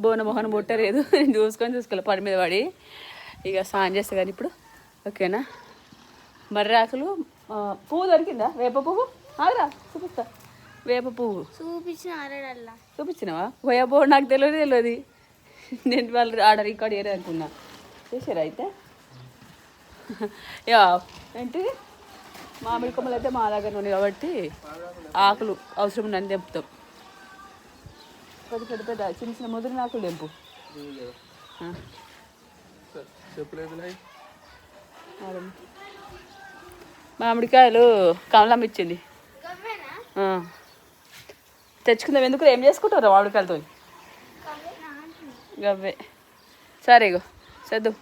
బోన మొహన ముట్టలేదు. నేను చూసుకోవాలి పని మీద పడి ఇక స్నానం చేస్తా కానీ ఇప్పుడు. ఓకేనా? మర్రాకులు పువ్వు దొరికిందా? వేప పువ్వు ఆరా చూపిస్తా. వేప పువ్వు చూపించినావా? పోయాబో నాకు తెలియదు. నేను వాళ్ళు ఆర్డర్ ఇక్కడ ఏరే అనుకున్నా. చేసారా అయితే? యా ఏంటి మామిడి కొమ్మలు అయితే మా దగ్గర ఉన్నాయి కాబట్టి ఆకులు అవసరం ఉందని తెంపుతాం. పెద్ద పెద్ద చిన్న చిన్న ముదిరిన ఆకులు తెంపు. మామిడికాయలు కమలం ఇచ్చింది. తెచ్చుకుందాం. ఎందుకు ఏం చేసుకుంటారు మామిడికాయలతో? గవ్వే. సరే ఇగో చదువు.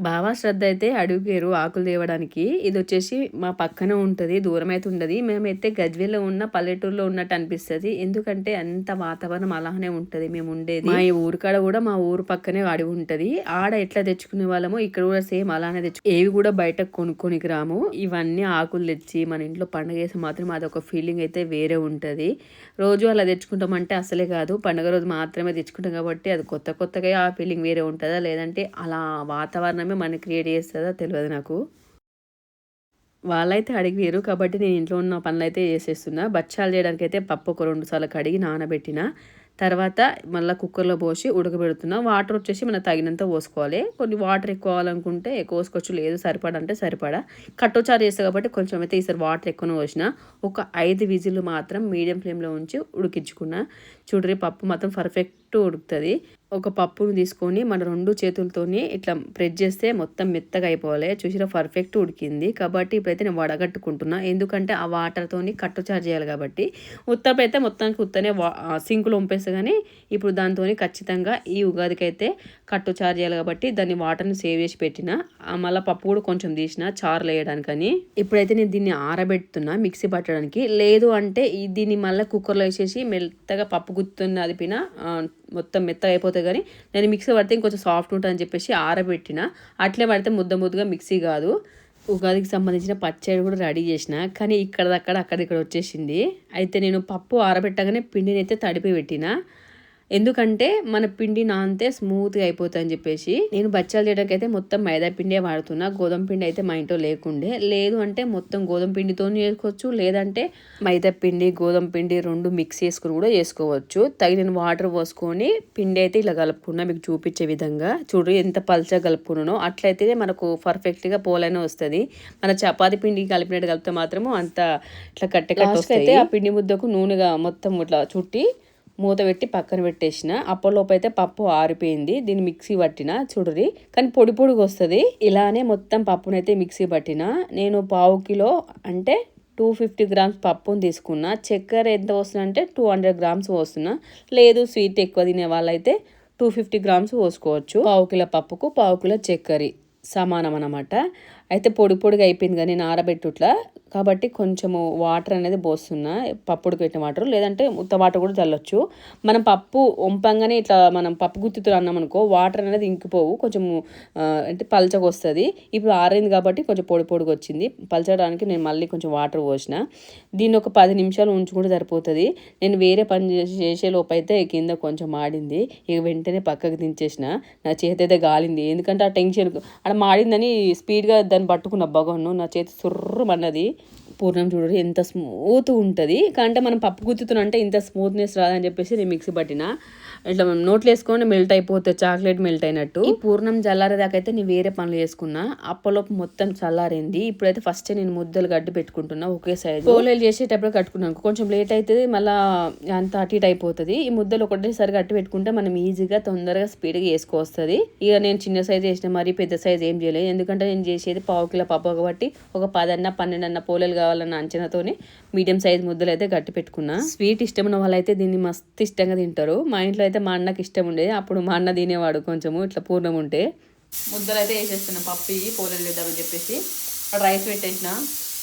బాగా శ్రద్ధ అయితే అడుగుకేరు ఆకులు తేవడానికి. ఇది వచ్చేసి మా పక్కన ఉంటుంది, దూరం అయితే ఉండదు. మేమైతే గజ్వేల్లో ఉన్న పల్లెటూరులో ఉన్నట్టు అనిపిస్తుంది. ఎందుకంటే అంత వాతావరణం అలానే ఉంటుంది మేము ఉండేది. మా ఈ ఊరికాడ కూడా మా ఊరు పక్కనే అడవి ఉంటుంది. ఆడ ఎట్లా తెచ్చుకునే వాళ్ళము ఇక్కడ కూడా సేమ్ అలానే ఏవి కూడా బయట కొనుక్కోనికి రాము. ఇవన్నీ ఆకులు తెచ్చి మన ఇంట్లో పండుగ చేసి మాత్రం అదొక ఫీలింగ్ అయితే వేరే ఉంటుంది. రోజు అలా తెచ్చుకుంటామంటే అసలే కాదు, పండుగ రోజు మాత్రమే తెచ్చుకుంటాం కాబట్టి అది కొత్తగా ఆ ఫీలింగ్ వేరే ఉంటుందా, లేదంటే అలా వాతావరణం మనకి క్రియేట్ చేస్తుందో తెలియదు నాకు. వాళ్ళైతే అడిగిరు కాబట్టి నేను ఇంట్లో ఉన్న పనులు అయితే చేసేస్తున్నా. బచ్చాలు చేయడానికి అయితే పప్పు ఒక 2 సార్లు కడిగి నానబెట్టిన తర్వాత మళ్ళీ కుక్కర్లో పోసి ఉడకబెడుతున్నా. వాటర్ వచ్చేసి మనకు తగినంత పోసుకోవాలి. కొన్ని వాటర్ ఎక్కువ కావాలనుకుంటే ఎక్కువ పోసుకోవచ్చు, లేదు సరిపడా అంటే సరిపడా. కట్టోచారు చేస్తా కాబట్టి కొంచెం అయితే ఈసారి వాటర్ ఎక్కువనే పోసిన. ఒక 5 విజిల్లు మాత్రం మీడియం ఫ్లేమ్లో ఉంచి ఉడికించుకున్నా. చూడరి పప్పు మాత్రం పర్ఫెక్ట్ ఉడుకుతుంది. ఒక పప్పును తీసుకొని మన 2 చేతులతోని ఇట్లా ప్రెస్ చేస్తే మొత్తం మెత్తగా అయిపోవాలి. చూసినా పర్ఫెక్ట్ ఉడికింది కాబట్టి ఇప్పుడైతే నేను వడగట్టుకుంటున్నా. ఎందుకంటే ఆ వాటర్తోని కట్టుచారు చేయాలి కాబట్టి. ఉత్తపైతే మొత్తానికి ఉత్తనే సింకులో వంపేస్తే కానీ ఇప్పుడు దాంతో ఖచ్చితంగా ఈ ఉగాదికి అయితే కట్టుచారు చేయాలి కాబట్టి దాన్ని వాటర్ని సేవ్ చేసి పెట్టిన. మళ్ళీ పప్పు కూడా కొంచెం తీసిన చారులు వేయడానికని. ఇప్పుడైతే నేను దీన్ని ఆరబెడుతున్నా మిక్సీ పట్టడానికి. లేదు అంటే దీన్ని మళ్ళీ కుక్కర్లో వేసేసి మెత్తగా పప్పు గుత్తుని అదిపిన మొత్తం మెత్తగా అయిపోతుంది. కానీ నేను మిక్సీ పడితే ఇంకొంచెం సాఫ్ట్ ఉంటుందని చెప్పేసి ఆరబెట్టిన. అట్లే పడితే ముద్దగా మిక్సీ కాదు. ఉగాదికి సంబంధించిన పచ్చడి కూడా రెడీ చేసిన, కానీ అక్కడిక్కడ వచ్చేసింది. అయితే నేను పప్పు ఆరబెట్టగానే పిండిని అయితే తడిపి పెట్టిన. ఎందుకంటే మన పిండి నానితే స్మూత్గా అయిపోతుందని చెప్పేసి. నేను బచ్చాలు చేయడానికి అయితే మొత్తం మైదా పిండే వాడుతున్నా. గోధుమ పిండి అయితే మా ఇంట్లో లేకుండే. లేదు అంటే మొత్తం గోధుమ పిండితో చేసుకోవచ్చు, లేదంటే మైదా పిండి గోధుమ పిండి 2 మిక్స్ చేసుకుని కూడా చేసుకోవచ్చు. తగిన వాటర్ పోసుకొని పిండి అయితే ఇలా కలుపుకున్నా మీకు చూపించే విధంగా. చూడు ఎంత పల్చగా కలుపుకున్నానో. అట్లయితే మనకు పర్ఫెక్ట్గా పోలైనా వస్తుంది. మన చపాతి పిండి కలిపినట్టు కలిపితే మాత్రము అంత ఇట్లా కట్టెకట్టొస్తాయి. ఆ పిండి ముద్దకు నూనెగా మొత్తం ఇట్లా చుట్టి మూత పెట్టి పక్కన పెట్టేసిన. అప్పటిలోపు అయితే పప్పు ఆరిపోయింది. దీన్ని మిక్సీ పట్టిన. చూడరి కానీ పొడిగా వస్తుంది. ఇలానే మొత్తం పప్పునైతే మిక్సీ పట్టిన. నేను 1/2 కిలో అంటే 250 గ్రామ్స్ పప్పును తీసుకున్నా. చక్కెర ఎంత వస్తుందంటే 200 గ్రామ్స్ పోస్తున్నా. లేదు స్వీట్ ఎక్కువ తినే వాళ్ళైతే 250 గ్రామ్స్ పోసుకోవచ్చు. 1/2 కిలో పప్పుకు 1/2 కిలో చక్కెర సమానం అన్నమాట. అయితే పొడిగా అయిపోయింది కానీ నేను ఆరబెట్టుట్లా కాబట్టి కొంచెము వాటర్ అనేది పోస్తున్నా. పప్పుడికి పెట్టిన వాటర్, లేదంటే ఉత్త వాటర్ కూడా చల్లొచ్చు. మనం పప్పు వంపంగానే ఇట్లా మనం పప్పు గుత్తితో అన్నాం అనుకో వాటర్ అనేది ఇంకిపోవు, కొంచెము అంటే పల్చగా వస్తుంది. ఇప్పుడు ఆరైంది కాబట్టి కొంచెం పొడిగా వచ్చింది. పల్చడానికి నేను మళ్ళీ కొంచెం వాటర్ పోసిన. దీన్ని ఒక 10 నిమిషాలు ఉంచుకుంటే సరిపోతుంది. నేను వేరే పని చేసే లోపు అయితే కింద కొంచెం మాడింది. ఇక వెంటనే పక్కకు దించేసిన. నా చేతి అయితే గాలింది. ఎందుకంటే ఆ టెన్షన్ అక్కడ మాడిందని స్పీడ్గా దాన్ని పట్టుకున్న బగోన్ను నా చేతి సుర్రమన్నది. పూర్ణం చూడరు ఎంత స్మూత్ ఉంటుంది. అంటే మనం పప్పు గుత్తుతున్నంటే ఇంత స్మూత్నెస్ రాదని చెప్పేసి నేను మిక్సీ పట్టిన. ఇట్లా నోట్లు వేసుకొని మెల్ట్ అయిపోతుంది, చాక్లెట్ మెల్ట్ అయినట్టు. ఈ పూర్ణం చల్లారేదాకా అయితే నేను వేరే పనులు చేసుకున్నా. అప్పలోపు మొత్తం చల్లారింది. ఇప్పుడైతే ఫస్ట్ నేను ముద్దలు గడ్డి పెట్టుకుంటున్నా ఒకే సైజు. పోలేలు చేసేటప్పుడు కట్టుకున్నాను. కొంచెం లేట్ అవుతుంది, మళ్ళీ అంత అటు ఇటు అయిపోతుంది. ఈ ముద్దలు ఒకటేసారి గట్టి పెట్టుకుంటే మనం ఈజీగా తొందరగా స్పీడ్గా వేసుకోవస్తుంది. ఇక నేను చిన్న సైజు వేసిన, మరీ పెద్ద సైజు ఏం చేయలేదు. ఎందుకంటే నేను చేసేది 1/2 కిలో పప్పు కాబట్టి ఒక 10-12 పోలేలు కావాలన్న అంచనాతోని మీడియం సైజ్ ముద్దలు అయితే గట్టి పెట్టుకున్నా. స్వీట్ ఇష్టం ఉన్న వాళ్ళైతే దీన్ని మస్తు ఇష్టంగా తింటారు. మా ఇంట్లో అయితే మా అన్నకి ఇష్టం ఉండేది. అప్పుడు మా అన్న తినేవాడు కొంచెము ఇట్లా పూర్ణం ఉంటే. ముద్దలు అయితే వేసేస్తున్నాం పప్పు పోలేలు వేద్దామని చెప్పేసి. రైస్ పెట్టేసిన.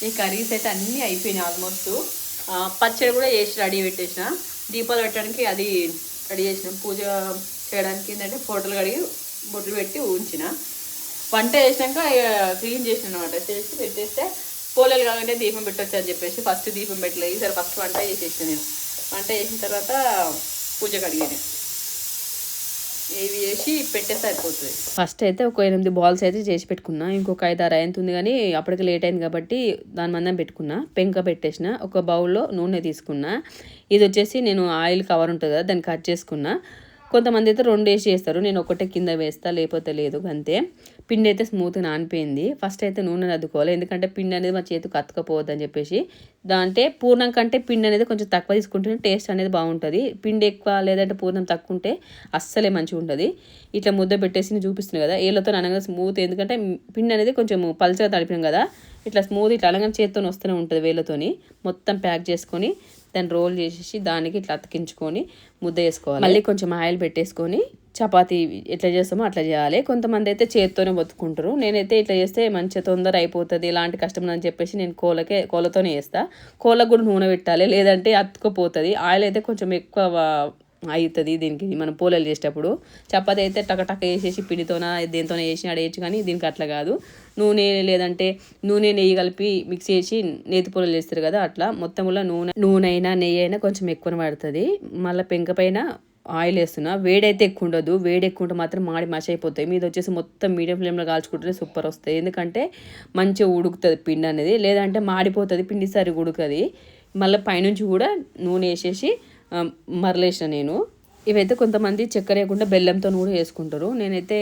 ఈ కర్రీస్ అయితే అన్నీ అయిపోయినాయి ఆల్మోస్ట్. పచ్చడి కూడా వేసి రెడీ పెట్టేసిన. దీపాలు పెట్టడానికి అది రెడీ చేసినాం. పూజ చేయడానికి ఏంటంటే ఫోటోలు కడిగి బొట్లు పెట్టి ఉంచిన. వంట చేసినాక క్లీన్ చేసిన అనమాట. చేసి పెట్టేస్తే పోలేలు కావాలంటే దీపం పెట్టవచ్చు అని చెప్పేసి ఫస్ట్ దీపం పెట్టలేదు. ఈసారి ఫస్ట్ వంట చేసేసాను నేను. వంట చేసిన తర్వాత పూజ కడిగాను. ఇవి చేసి పెట్టేస్తే అయిపోతుంది. ఫస్ట్ అయితే ఒక 8 బాల్స్ అయితే చేసి పెట్టుకున్నా. ఇంకొక 5, 6 అయింతుంది కానీ అప్పటికి లేట్ అయింది కాబట్టి దాని మందం పెట్టుకున్నా. పెంక పెట్టేసిన. ఒక బౌల్లో నూనె తీసుకున్నా. ఇది వచ్చేసి నేను ఆయిల్ కవర్ ఉంటుంది కదా దాన్ని కట్ చేసుకున్నా. కొంతమంది అయితే 2 వేసి చేస్తారు. నేను ఒకటే కింద వేస్తా, లేకపోతే లేదు అంతే. పిండి అయితే స్మూత్గా నానిపోయింది. ఫస్ట్ అయితే నూనె అద్దుకోవాలి, ఎందుకంటే పిండి అనేది మా చేతికి అతకపోవద్దు అని చెప్పేసి. దాంట్లో పూర్ణం కంటే పిండి అనేది కొంచెం తక్కువ తీసుకుంటే టేస్ట్ అనేది బాగుంటుంది. పిండి ఎక్కువ లేదంటే పూర్ణం తక్కువ ఉంటే అస్సలే మంచిగా ఉంటుంది. ఇట్లా ముద్ద పెట్టేసి నేను చూపిస్తున్నాను కదా, ఏళ్ళతో అనగా స్మూత్, ఎందుకంటే పిండి అనేది కొంచెం పల్చగా తడిపినాం కదా, ఇట్లా స్మూత్ ఇట్లా అనగా చేతితో వస్తూనే ఉంటుంది. వేళ్ళతోని మొత్తం ప్యాక్ చేసుకొని దాన్ని రోల్ చేసేసి దానికి ఇట్లా అతికించుకొని ముద్ద వేసుకోవాలి. మళ్ళీ కొంచెం ఆయిల్ పెట్టేసుకొని చపాతీ ఎట్లా చేస్తామో అట్లా చేయాలి. కొంతమంది అయితే చేతితోనే ఒత్తుకుంటారు. నేనైతే ఇట్లా చేస్తే మంచిగా తొందర అయిపోతుంది, ఇలాంటి కష్టం అని చెప్పేసి నేను కోలతోనే చేస్తా. కోలకు కూడా నూనె పెట్టాలి, లేదంటే అతుక్కుపోతుంది. ఆయిల్ అయితే కొంచెం ఎక్కువ అవుతుంది దీనికి మనం పోలేలు చేసేటప్పుడు. చపాతీ అయితే టకటక వేసేసి పిండితోన దేనితోనే వేసి ఆడేయచ్చు, కానీ దీనికి అట్లా కాదు. నూనె లేదంటే నెయ్యి కలిపి మిక్స్ చేసి నేతి పోలేలు చేస్తారు కదా, అట్లా మొత్తంలో నూనె అయినా నెయ్యి అయినా కొంచెం ఎక్కువ పడుతుంది. మళ్ళీ పెంక పైన ఆయిల్ వేస్తున్నా. వేడైతే ఎక్కువ ఉండదు, వేడి ఎక్కువ ఉంటే మాత్రం మాడి మష అయిపోతాయి. మీద వచ్చేసి మొత్తం మీడియం ఫ్లేమ్లో కాల్చుకుంటే సూపర్ వస్తాయి, ఎందుకంటే మంచిగా ఉడుకుతుంది పిండి అనేది, లేదంటే మాడిపోతుంది పిండి సరిగా ఉడకది. మళ్ళీ పైనుంచి కూడా నూనె వేసేసి మరలేసిన నేను. ఇవైతే కొంతమంది చక్కెర వేయకుండా బెల్లంతో కూడా వేసుకుంటారు. నేనైతే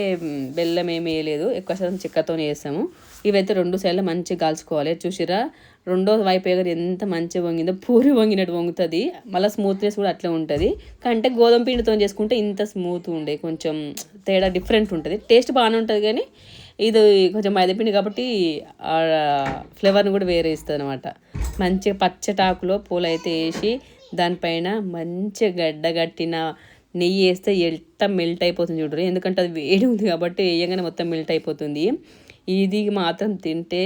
బెల్లం ఏమి వేయలేదు, ఎక్కువ శాతం చక్కెరతోనే వేస్తాము. ఇవైతే 2 సైడ్లు మంచిగా కాల్చుకోవాలి. చూసిరా, రెండో వైపు ఎగర ఎంత మంచిగా వంగిందో, పూరి వంగినట్టు వంగుతుంది. మళ్ళీ స్మూత్నెస్ కూడా అట్లా ఉంటుంది. కంటే గోధుమ పిండితో చేసుకుంటే ఇంత స్మూత్ ఉండే, కొంచెం తేడా డిఫరెంట్ ఉంటుంది. టేస్ట్ బాగానే ఉంటుంది, కానీ ఇది కొంచెం మైదాపిండి కాబట్టి ఫ్లేవర్ని కూడా వేరే ఇస్తుంది అనమాట. మంచిగా పచ్చటాకులో పూలు అయితే వేసి దానిపైన మంచిగా గడ్డగట్టిన నెయ్యి వేస్తే ఎంత మెల్ట్ అయిపోతుంది చూడరు, ఎందుకంటే అది వేడి ఉంది కాబట్టి వేయగానే మొత్తం మెల్ట్ అయిపోతుంది. ఇది మాత్రం తింటే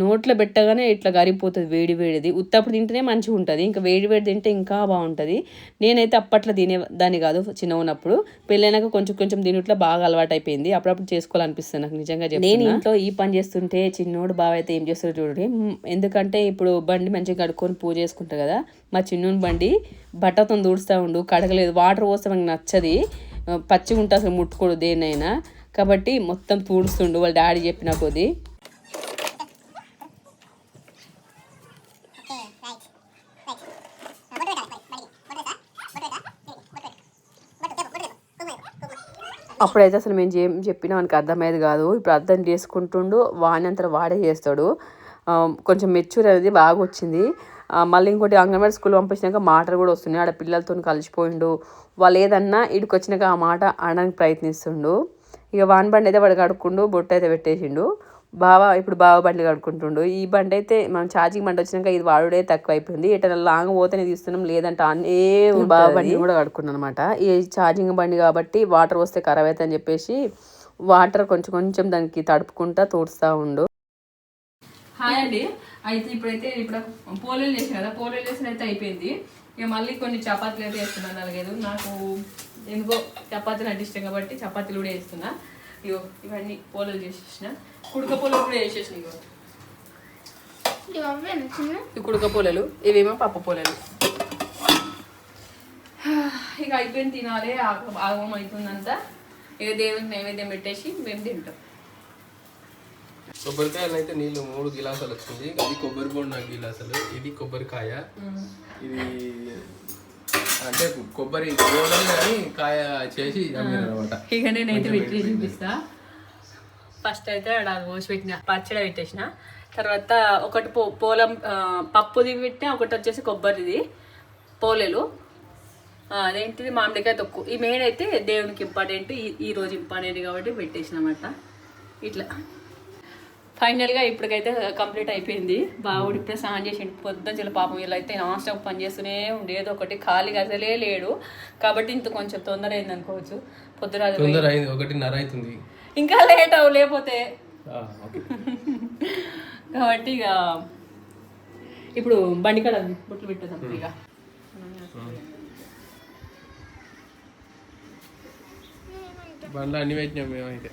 నోట్లో పెట్టగానే ఇట్లా కరిగిపోతుంది, వేడి వేడిది. ఉత్తప్పుడు తింటేనే మంచిగా ఉంటుంది, ఇంకా వేడి వేడి తింటే ఇంకా బాగుంటుంది. నేనైతే అప్పట్లో తినేదాన్ని కాదు చిన్న ఉన్నప్పుడు, పెళ్ళైనాక కొంచెం కొంచెం దీనిట్లో బాగా అలవాటు అయిపోయింది. అప్పుడప్పుడు చేసుకోవాలనిపిస్తుంది నాకు నిజంగా. నేను ఇంట్లో ఈ పని చేస్తుంటే చిన్నోడు బావ అయితే ఏం చేస్తారో చూడండి. ఎందుకంటే ఇప్పుడు బండి మంచిగా కడుక్కొని పూజ చేసుకుంటారు కదా, మా చిన్నోని బండి బట్టతో దూడుస్తూ ఉండు, కడగలేదు, వాటర్ పోస్తే మనకు నచ్చది, పచ్చిగా ఉంటే అసలు ముట్టుకోడు దేన్నైనా, కాబట్టి మొత్తం తూడుస్తుండు వాళ్ళ డాడీ చెప్పిన కొద్దీ. అప్పుడైతే అసలు మేము చెప్పినా వానికి అర్థమయ్యేది కాదు. ఇప్పుడు అర్థం చేసుకుంటుండు, వాడినంతా వాడే చేస్తాడు. కొంచెం మెచ్యూర్ అనేది బాగా వచ్చింది. మళ్ళీ ఇంకోటి అంగన్వాడీ స్కూల్ పంపించినాక మాటలు కూడా వస్తున్నాయి. ఆడ పిల్లలతో కలిసిపోయిండు, వాళ్ళు ఏదన్నా ఇడికి వచ్చినాక ఆ మాట అనడానికి ప్రయత్నిస్తుండు. ఇక వాన్ బండి అయితే వాడు కడుక్కుండు, బొట్టు అయితే పెట్టేసిండు. ఇప్పుడు బావ బండి కడుక్కుంటుండు. ఈ బండి అయితే మనం ఛార్జింగ్ బండి వచ్చినాక ఇది వాడుడే తక్కువ అయిపోయింది. ఎటైనా లాంగ్ పోతేనే తీస్తున్నాం, లేదంటే అన్నీ బావ బండి కూడా కడుక్కున్నాను అనమాట. ఈ ఛార్జింగ్ బండి కాబట్టి వాటర్ వస్తే ఖరాబ్ అవుతుంది అని చెప్పేసి వాటర్ కొంచెం కొంచెం దానికి తడుపుకుంటా తోడుస్తూ ఉండు. హాయ్ అండి. అయితే ఇప్పుడు పోలేలు చేసిన కదా, పోలేలు చేసిన అయితే అయిపోయింది. ఇక మళ్ళీ కొన్ని చపాతీలు అయితే వేస్తున్నాను. అలాగేదు నాకు ఎందుకో చపాతీలు అంటే ఇష్టం కాబట్టి చపాతీలు కూడా వేస్తున్నా. ఇగో ఇవన్నీ పోలేలు చేసేసిన, కుడక పోలేలు కూడా వేసేసిన. ఇవి కుడక పోలేలు, ఇవేమో పప్పు పోలేలు. ఇక అయిపోయింది, తినాలి, ఆగమం అవుతుందంతా. ఇక దేవునికి నైవేద్యం పెట్టేసి మేము తింటాం. కొబ్బరికాయలు అయితే నీళ్ళు 3 గిలాసాలు వచ్చింది. ఇది కొబ్బరి బొండ గిలాసాలు, ఇది కొబ్బరికాయ, ఇది అంటే కొబ్బరి బోండం కానీ కాయ చేసి అన్నమాట. ఇక నేనైతే పెట్టి చూపిస్తా. ఫస్ట్ అయితే అక్కడ పోసి పెట్టిన పచ్చడి పెట్టేసిన, తర్వాత ఒకటి పోలం పప్పుది పెట్టిన, ఒకటి వచ్చేసి కొబ్బరిది పోలేలు, అదేంటిది మామిడికాయ తొక్కు. ఈ మెయిన్ అయితే దేవునికి ఇంపార్టెంట్, ఈ రోజు ఇంపార్టెంట్ కాబట్టి పెట్టేసిన అన్నమాట. ఇట్లా ఫైనల్గా ఇప్పటికైతే కంప్లీట్ అయిపోయింది. బావుడు ఇప్పుడే స్నానం చేసిండు, పొద్దున పాపం వీళ్ళు అయితే నాన్ స్టాప్ పని చేస్తూనే ఉండే, ఏదో ఒకటి ఖాళీగా అసలే లేడు కాబట్టి ఇంత కొంచెం తొందర అయింది అనుకోవచ్చు. పొద్దున 1:30 అవుతుంది, ఇంకా లేట్ అవు లేకపోతే. కాబట్టి ఇక ఇప్పుడు బండి కాడ బొట్లు పెట్టేద్దాం. ఇక బండ్లు అన్ని పెట్టినాం మేమైతే.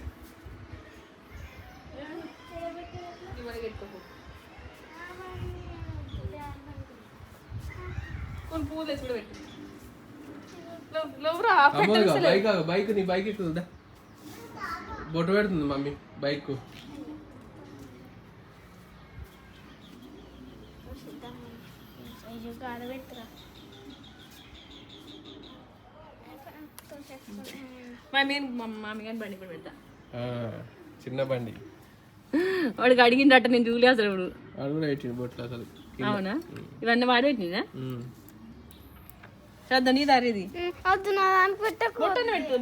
కొన్ని పూలు తెచ్చి కూడా పెట్టి అమ్మో బైక్ నీ బైక్ ఎక్కుదా బొట్టు పెడుతుంది మమ్మీ బైక్. మామి కానీ బండి కూడా పెడతా. చిన్న బండి వాడికి అడిగిందట, నేను చూలే అసలు. ఇప్పుడు వాడు కూడా పెట్టిండు బొట్లు అసలు. అవునా? ఇవన్నీ వాడు పెట్టినా శ్రద్ధ నీ దారిది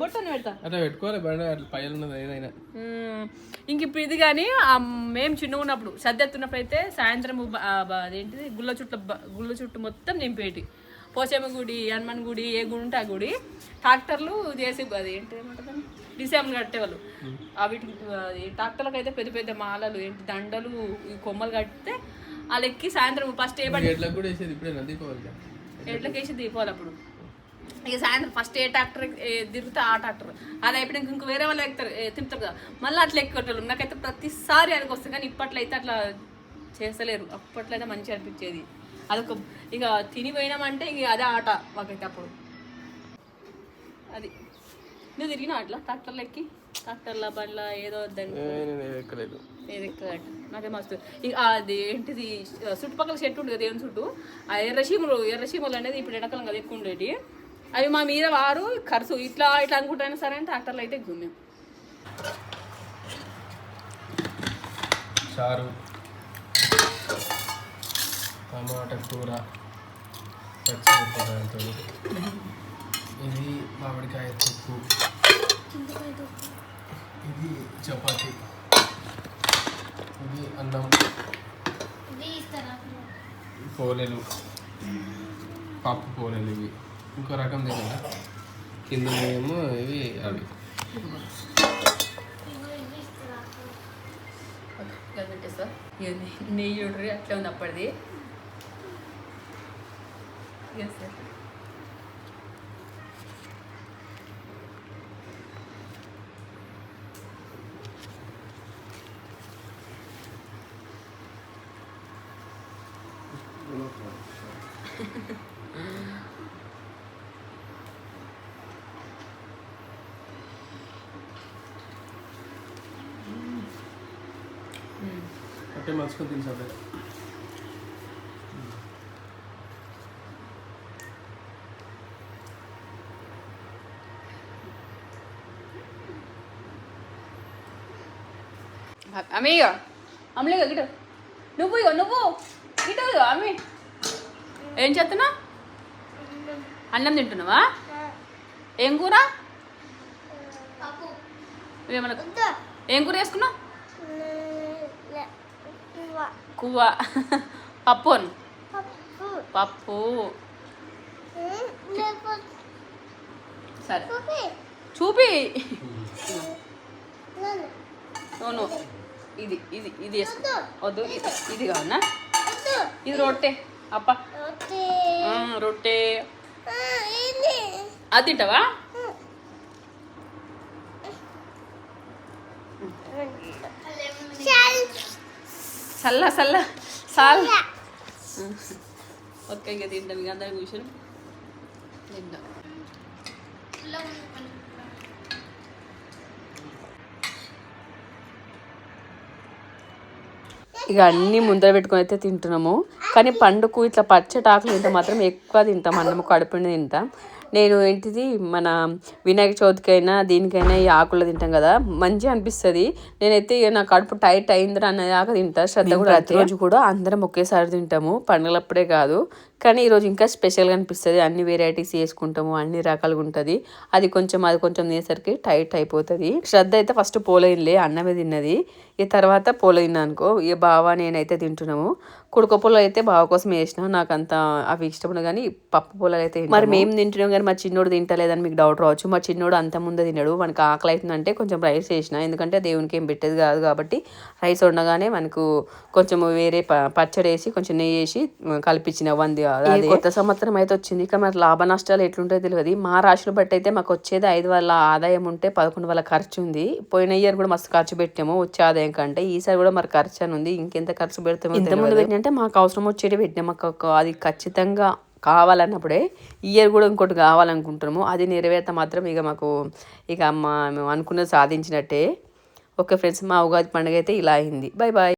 బొట్టని పెడతా అట్లా పెట్టుకోవాలి బండి అట్లా పైన ఉన్నది ఏదైనా. ఇంక ఇప్పుడు ఇది కానీ మేము చిన్నగా ఉన్నప్పుడు శ్రద్ధ ఎత్తున్నప్పుడు అయితే సాయంత్రం అదేంటిది గుళ్ళ చుట్టూ మొత్తం నింపేటి. పోచమ్మ గుడి, హనుమాన్ గుడి, ఏ గుడి ఉంటే ఆ గుడి ట్రాక్టర్లు చేసి అదేంటి ఏమంటారు డిసెంబర్ కట్టేవాళ్ళు. వీటికి ట్రాక్టర్లకు అయితే పెద్ద పెద్ద మాలలు ఏంటి దండలు కొమ్మలు కడితే వాళ్ళు ఎక్కి సాయంత్రం ఫస్ట్ ఏ బండి ఎట్లా కూడా వేసేది ఇప్పుడే దీపావళి ఎట్లకి వేసి దీపావళి అప్పుడు ఇక సాయంత్రం ఫస్ట్ ఏ ట్రాక్టర్ తిరిగితే ఆ ట్రాక్టర్ అది అయిపోయినాక ఇంక వేరే వాళ్ళు ఎక్కుతారు తిప్పుతారు కదా, మళ్ళీ అట్లా ఎక్కేటోళ్ళు. నాకైతే ప్రతిసారి అదికి వస్తుంది కానీ ఇప్పట్లో అయితే అట్లా చేస్తలేరు. అప్పట్లో అయితే మంచిగా అనిపించేది. అదొక ఇక తిని పోయినామంటే ఇక అదే ఆట మాకైతే అప్పుడు. అది నువ్వు తిరిగినా అట్లా ట్రాక్టర్లు ఎక్కి ట్రాక్టర్ల బండ్ల ఏదో ఎక్కలేదు ఏది ఎక్కదట నాకే మస్తు. ఇక అది ఏంటిది చుట్టుపక్కల చెట్టు ఉంటుంది కదా దేవుని చుట్టూ, ఆ ఎర్రసీమలు అనేది ఇప్పుడు ఎండాకాలం కదా ఎక్కువ ఉండేవి. అవి మా మీద వారు ఖర్చు ఇట్లా ఇట్లా అనుకుంటా సరే అని ట్రాక్టర్లు అయితే ఎక్కువ మేము. చారు, టమాటా కూర, పచ్చిమిరపకాయలతో, ఇది మామిడికాయ తొక్కు, ఇది చపాతి, ఇది అన్నం, పోలేలు, పప్పు పోలేలు. ఇవి ఇంకో రకం తిన్నా కింద ఏమో ఇవి అవి. పెట్టేస్తా నెయ్యి చూడరు అట్లా ఉంది అప్పటిది. సార్ అంటే మర్చుకొని తినసాడు. అమ్మి ఇక అమ్మలేక గిటు నువ్వు ఇటు అమ్మి ఏం చేస్తున్నావు? అన్నం తింటున్నావా? ఏం కూర? ఏమన్నా ఏం కూర వేసుకున్నావు? కువ్వ పప్పు పప్పు. సరే చూపి. నో ఇది ఇది ఇది వేసుకో వద్దు, ఇది కావునా? ఇది రొట్టె అప్ప రొట్టె అది తింటావా? చల్ల ఓకే ఇక తింటాం. ఇక అందరం కూర్చొని తింటాం. ఇక అన్నీ ముందర పెట్టుకొని అయితే తింటున్నాము. కానీ పండుకు ఇట్లా పచ్చటి ఆకులు తింటే మాత్రం ఎక్కువ తింటాం. అన్నము కడుపుని తింటాం. నేను ఏంటిది మన వినాయక చవితికైనా దీనికైనా ఈ ఆకులు తింటాం కదా, మంచిగా అనిపిస్తుంది. నేనైతే ఇక నా కడుపు టైట్ అయిందిరా అనే దాకా తింటా. శ్రద్ధ కూడా ప్రతిరోజు కూడా అందరం ఒకేసారి తింటాము, పండుగలప్పుడే కాదు. కానీ ఈరోజు ఇంకా స్పెషల్గా అనిపిస్తుంది. అన్ని వెరైటీస్ చేసుకుంటాము, అన్ని రకాలుగా ఉంటుంది. అది కొంచెం తినేసరికి టైట్ అయిపోతుంది. శ్రద్ధ అయితే ఫస్ట్ పోలేదులే, అన్నమే తిన్నది. ఈ తర్వాత పోల తిన్నా అనుకో, ఇక బావ నేనైతే తింటున్నాము. కుడుక పొలం అయితే బావ కోసం వేసిన, నాకు అంత అవి ఇష్టపడ కానీ పప్పు పొలాలు అయితే మరి మేము తింటున్నాం. కానీ మా చిన్నోడు తింటలేదని మీకు డౌట్ రావచ్చు. మా చిన్నోడు అంత ముందే తినడు. మనకు ఆకలి అవుతుందంటే కొంచెం రైస్ వేసిన, ఎందుకంటే దేవునికి ఏం పెట్టేది కాదు కాబట్టి రైస్ ఉండగానే మనకు కొంచెం వేరే పచ్చడి వేసి కొంచెం నెయ్యి వేసి కలిపించిన వంది. అది కొత్త సంవత్సరం అయితే వచ్చింది. ఇక మరి లాభ నష్టాలు ఎట్లుంటాయో తెలియదు. మా రాశులు బట్టి అయితే మాకు వచ్చేది 5,000 ఆదాయం ఉంటే 11,000 ఖర్చు ఉంది. పోయిన ఇయర్ కూడా మస్తు ఖర్చు పెట్టాము వచ్చే ఆదాయం కంటే. ఈసారి కూడా మరి ఖర్చు అని ఉంది. ఇంకెంత ఖర్చు పెడతామో ఇంతకుముందు పెట్టినంటే మాకు అవసరం వచ్చేది పెట్టినా. మాకు అది ఖచ్చితంగా కావాలన్నప్పుడే ఇయర్ కూడా ఇంకోటి కావాలనుకుంటున్నాము. అది నెరవేర్త మాత్రం ఇక మాకు ఇక మేము అనుకున్నది సాధించినట్టే. ఓకే ఫ్రెండ్స్, మా ఉగాది పండుగ అయితే ఇలా అయింది. Bye bye.